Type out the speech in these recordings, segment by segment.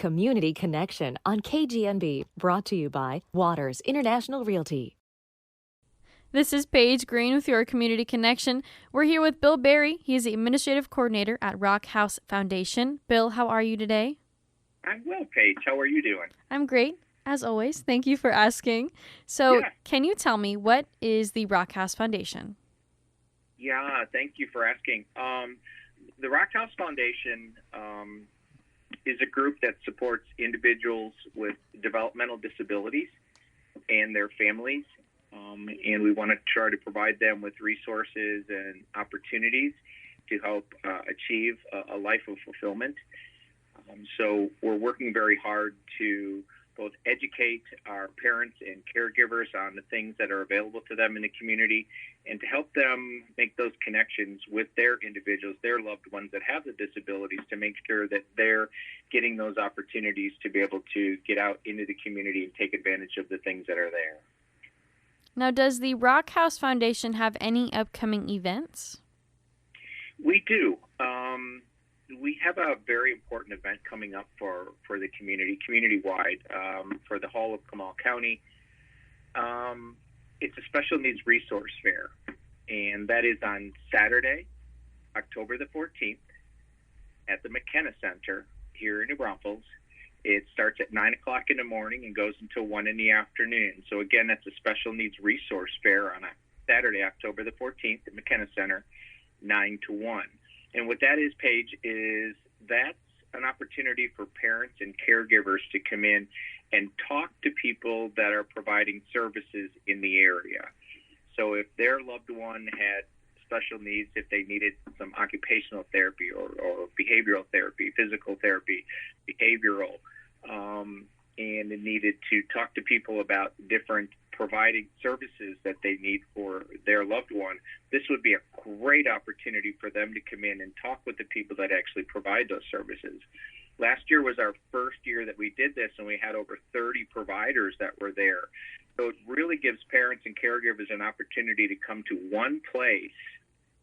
Community Connection on KGNB, brought to you by Waters International Realty. This is Paige Green with your Community Connection. We're here with Bill Berry. He is the Administrative Coordinator at Rock Haus Foundation. Bill, how are you today? I'm well, Paige. How are you doing? I'm great, as always. Thank you for asking. So, Can you tell me, what is the Rock Haus Foundation? Yeah, thank you for asking. The Rock Haus Foundation is a group that supports individuals with developmental disabilities and their families. And we want to try to provide them with resources and opportunities to help achieve a life of fulfillment. So we're working very hard to both educate our parents and caregivers on the things that are available to them in the community, and to help them make those connections with their individuals, their loved ones that have the disabilities, to make sure that they're getting those opportunities to be able to get out into the community and take advantage of the things that are there. Now, does the Rock Haus Foundation have any upcoming events? We do. We have a very important event coming up for the community-wide, for the whole of Comal County. It's a special needs resource fair, and that is on Saturday, October the 14th, at the McKenna Center here in New Braunfels. It starts at 9 o'clock in the morning and goes until 1 in the afternoon. So again, that's a special needs resource fair on a Saturday, October the 14th at McKenna Center, 9 to 1. And what that is, Paige, is that's an opportunity for parents and caregivers to come in and talk to people that are providing services in the area. So if their loved one had special needs, if they needed some occupational therapy or behavioral therapy, physical therapy, behavioral, and it needed to talk to people about different providing services that they need for their loved one, this would be a great opportunity for them to come in and talk with the people that actually provide those services. Last year was our first year that we did this, and we had over 30 providers that were there. So it really gives parents and caregivers an opportunity to come to one place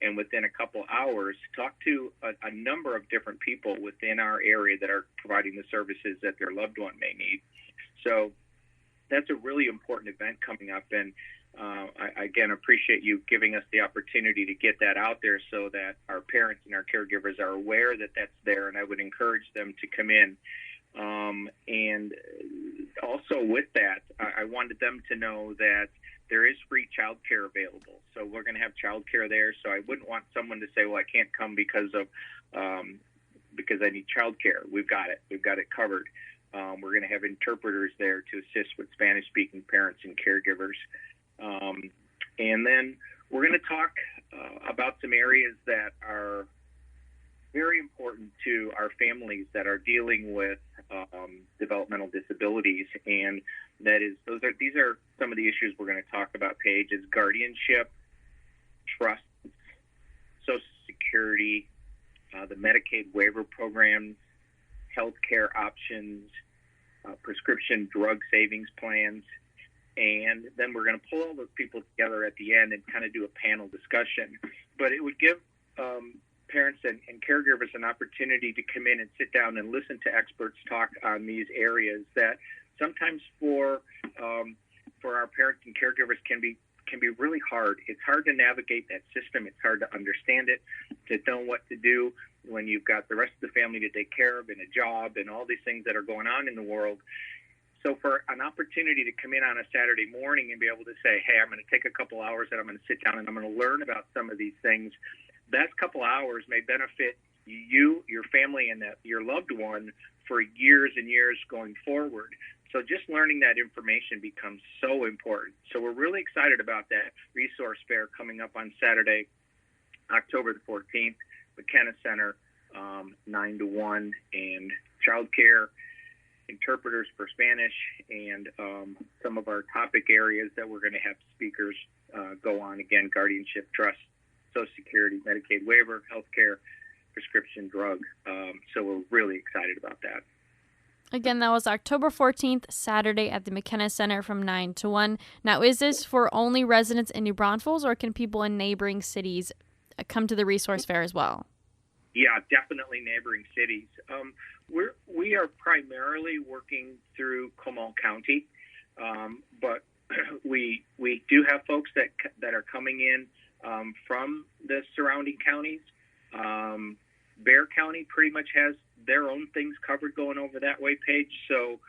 and within a couple hours talk to a number of different people within our area that are providing the services that their loved one may need. So that's a really important event coming up, and I again appreciate you giving us the opportunity to get that out there so that our parents and our caregivers are aware that that's there, and I would encourage them to come in. And also with that, I wanted them to know that there is free child care available. So we're going to have child care there, so I wouldn't want someone to say, well, I can't come because I need child care. We've got it covered. We're going to have interpreters there to assist with Spanish-speaking parents and caregivers. And then we're going to talk about some areas that are very important to our families that are dealing with developmental disabilities. And these are some of the issues we're going to talk about, Paige, is guardianship, trust, Social Security, the Medicaid waiver programs, healthcare options, prescription drug savings plans, and then we're going to pull all those people together at the end and kind of do a panel discussion. But it would give parents and caregivers an opportunity to come in and sit down and listen to experts talk on these areas that sometimes for our parents and caregivers can be really hard. It's hard to navigate that system. It's hard to understand it, to know what to do when you've got the rest of the family to take care of and a job and all these things that are going on in the world. So for an opportunity to come in on a Saturday morning and be able to say, hey, I'm going to take a couple hours and I'm going to sit down and I'm going to learn about some of these things, that couple hours may benefit you, your family, and your loved one for years and years going forward. So just learning that information becomes so important. So we're really excited about that resource fair coming up on Saturday, October the 14th, McKenna Center, 9 to 1, and childcare, interpreters for Spanish, and some of our topic areas that we're going to have speakers go on. Again, guardianship, trust, Social Security, Medicaid waiver, healthcare, prescription drug. So we're really excited about that. Again, that was October 14th, Saturday at the McKenna Center from 9 to 1. Now, is this for only residents in New Braunfels, or can people in neighboring cities come to the resource fair as well? Yeah, definitely neighboring cities. We are primarily working through Comal County, but we do have folks that are coming in from the surrounding counties. Bear County pretty much has their own things covered going over that way, Paige. So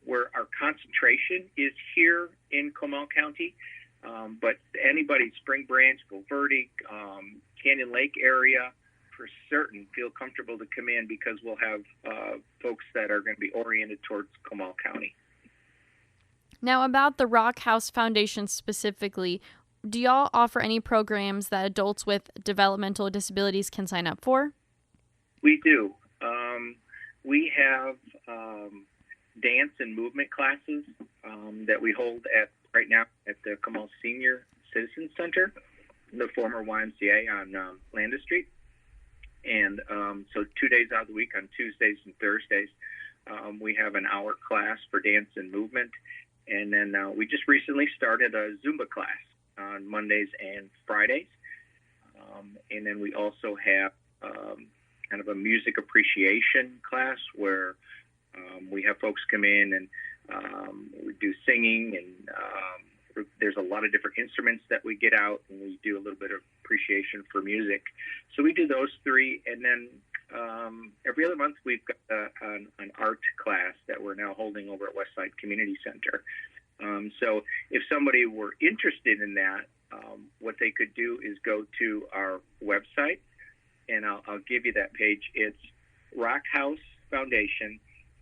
where our concentration is here in Comal County, but anybody, Spring Branch, Bulverde, Canyon Lake area, for certain, feel comfortable to come in because we'll have folks that are going to be oriented towards Comal County. Now, about the Rock Haus Foundation specifically, do y'all offer any programs that adults with developmental disabilities can sign up for? We do. We have dance and movement classes that we hold right now at the Comal Senior Citizen Center, the former YMCA on Landis Street. And so 2 days out of the week, on Tuesdays and Thursdays, we have an hour class for dance and movement. And then we just recently started a Zumba class on Mondays and Fridays. And then we also have kind of a music appreciation class where we have folks come in and we do singing, and there's a lot of different instruments that we get out, and we do a little bit of appreciation for music. So we do those three, and then every other month we've got an art class that we're now holding over at Westside Community Center. So if somebody were interested in that, what they could do is go to our website, and I'll give you that page. It's Rock Haus Foundation,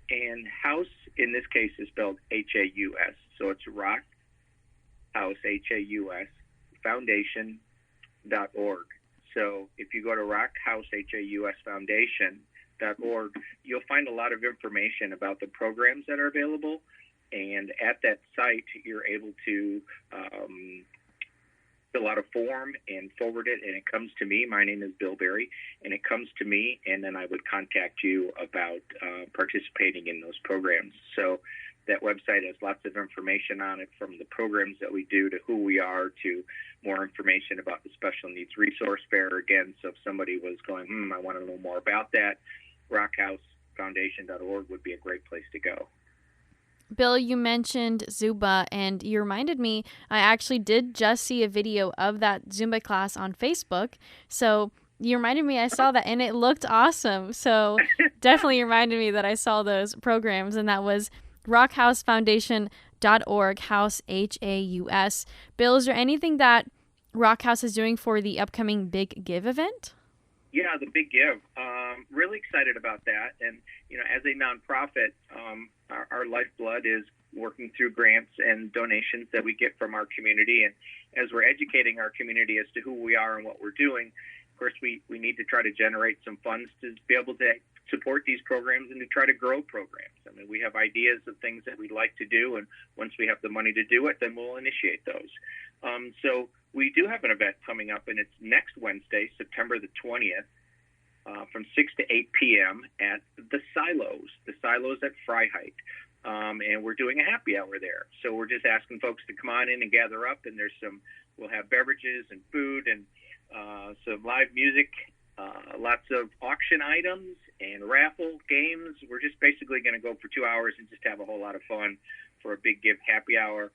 and house in this case is spelled Haus. So it's Rock Haus, Haus, Foundation.org. So if you go to Rock Haus, Haus Foundation.org, you'll find a lot of information about the programs that are available. And at that site, you're able to fill out a form and forward it, and it comes to me. My name is Bill Berry, and it comes to me, and then I would contact you about participating in those programs. So that website has lots of information on it, from the programs that we do to who we are to more information about the Special Needs Resource Fair. Again, so if somebody was going, I want to know more about that, rockhausfoundation.org would be a great place to go. Bill, you mentioned Zumba, and you reminded me, I actually did just see a video of that Zumba class on Facebook. So you reminded me I saw that, and it looked awesome. So definitely reminded me that I saw those programs, and that was rockhausfoundation.org, Haus, Haus. Bill, is there anything that Rock Haus is doing for the upcoming Big Give event? Yeah, the Big Give. Really excited about that. And, as a nonprofit, our lifeblood is working through grants and donations that we get from our community. And as we're educating our community as to who we are and what we're doing, of course, we need to try to generate some funds to be able to support these programs and to try to grow programs. I mean, we have ideas of things that we'd like to do, and once we have the money to do it, then we'll initiate those. So we do have an event coming up, and it's next Wednesday, September the 20th, from 6 to 8 p.m. at the Silos at Freiheit. And we're doing a happy hour there. So we're just asking folks to come on in and gather up, and we'll have beverages and food and some live music, lots of auction items and raffle games. We're just basically going to go for 2 hours and just have a whole lot of fun for a Big Give happy hour,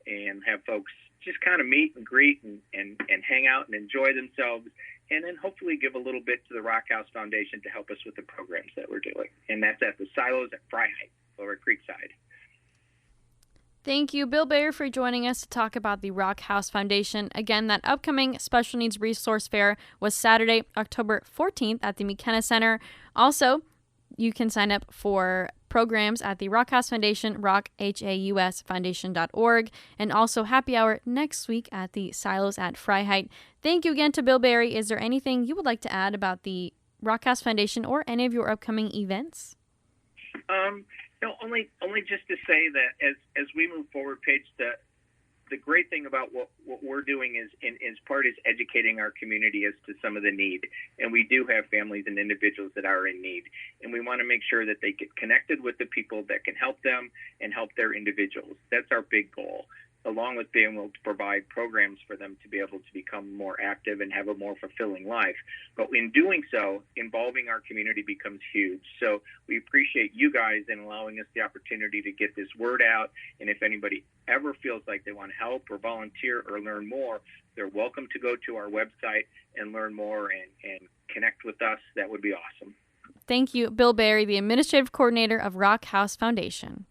and have folks just kind of meet and greet and hang out and enjoy themselves, and then hopefully give a little bit to the Rock Haus Foundation to help us with the programs that we're doing. And that's at the Silos at Freiheit over at Creekside. Thank you, Bill Bayer, for joining us to talk about the Rock Haus Foundation. Again, that upcoming Special Needs Resource Fair was Saturday, October 14th at the McKenna Center. Also, you can sign up for programs at the Rock Haus Foundation, rockhausfoundation.org, and also happy hour next week at the Silos at Freiheit. Thank you again to Bill Berry. Is there anything you would like to add about the Rock Haus Foundation or any of your upcoming events? No, only just to say that as we move forward, Paige, the great thing about what we're doing is part is educating our community as to some of the need. And we do have families and individuals that are in need. And we want to make sure that they get connected with the people that can help them and help their individuals. That's our big goal. along with being able to provide programs for them to be able to become more active and have a more fulfilling life. But in doing so, involving our community becomes huge. So we appreciate you guys in allowing us the opportunity to get this word out. And if anybody ever feels like they want to help or volunteer or learn more, they're welcome to go to our website and learn more and connect with us. That would be awesome. Thank you, Bill Barry, the Administrative Coordinator of Rock Haus Foundation.